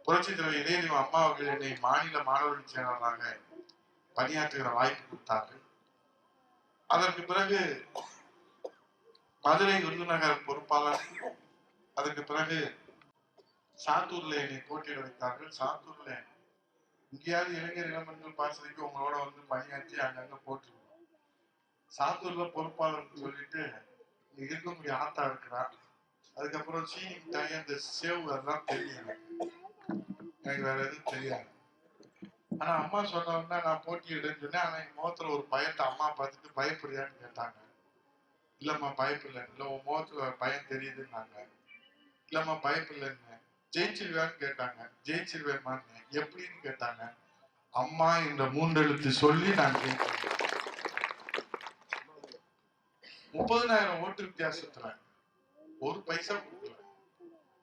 புரட்சி தலைவர் இதயதெய்வம் அம்மா அவர்கள் என்னை மாநில மாணவர் செயலாளராக பணியாற்றுகிற வாய்ப்பு கொடுத்தார்கள். அதற்கு பிறகு மதுரை விருதுநகர் பொறுப்பாளர், அதற்கு பிறகு சாத்தூர்ல என்னை போட்டியிட வைத்தார்கள். சாத்தூர்ல இங்கேயாவது இளைஞர் இளம்பெண்கள் பாசறைக்கு உங்களோட வந்து பணியாற்றி அங்கங்க போட்டுருவோம். சாத்தூர்ல பொறுப்பாளர் சொல்லிட்டு இங்க இருக்கக்கூடிய ஆத்தா இருக்கிறார். அதுக்கப்புறம் சீனி மிட்டாய், அந்த சேவு, அதெல்லாம் தெரியும் எனக்கு வேற எதுவும் தெரியாது. ஆனா அம்மா சொன்னோம்னா நான் போட்டியிடுன்னு சொன்னேன். ஆனா என் முகத்துல ஒரு பயத்தை அம்மா பார்த்துட்டு பயப்படுறியான்னு கேட்டாங்க. இல்லம்மா பயப்பில்லை. இல்ல உன் முகத்துல பயம் தெரியுதுன்னாங்க. இல்லம்மா பயப்பில்லைன்னு. ஜெயிச்சிருவேன்னு கேட்டாங்க. ஜெயிச்சிருவேம்மான்னு. எப்படின்னு கேட்டாங்க. அம்மா என்ற 3 எழுத்து சொல்லி நான் ஜெயிச்சேன். 30,000 ஓட்டு வித்தியாசத்துல ஒரு பைசா கொடுக்கல.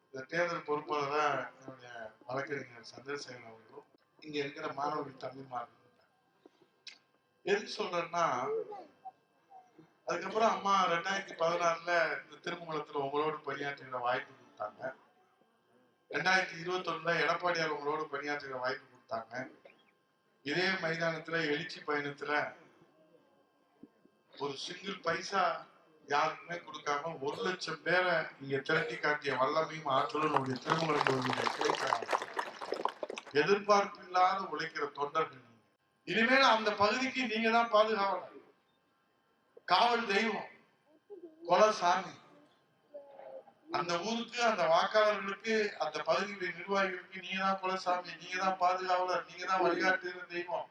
இந்த தேர்தல் பொறுப்பாளரா என்னுடைய வழக்கறிஞர் சந்திரசேகரன் அவர்களும் இங்க இருக்கிற மாணவர்கள் தம்பிமார்கள். எதுக்கு சொல்றேன்னா, அதுக்கப்புறம் அம்மா 2016 இந்த திருமங்கலத்துல உங்களோடு பணியாற்றுகிற வாய்ப்பு கொடுத்தாங்க. 2021 எடப்பாடியார் உங்களோடு பணியாற்றுகிற வாய்ப்பு கொடுத்தாங்க. இதே மைதானத்துல எழுச்சி பயணத்துல ஒரு சிங்கிள் பைசா யாருக்குமே கொடுக்காம 1 லட்சம் பேரை இங்க திரட்டி காட்டிய வல்லமையும் ஆற்றலும் நம்முடைய திருமங்கலம் எதிர்பார்ப்பு இல்லாத உழைக்கிற தொண்டர்கள். இனிமேல் அந்த பகுதிக்கு நீங்க தான் பாதுகாவலர், காவல் தெய்வம், கொலசாமி. அந்த ஊருக்கு, அந்த வாக்காளர்களுக்கு, அந்த பகுதியுடைய நிர்வாகிகளுக்கு நீங்க தான் குலசாமி, நீங்க தான் பாதுகாவலர், நீங்க தான் வழிகாட்டுகிற தெய்வம்.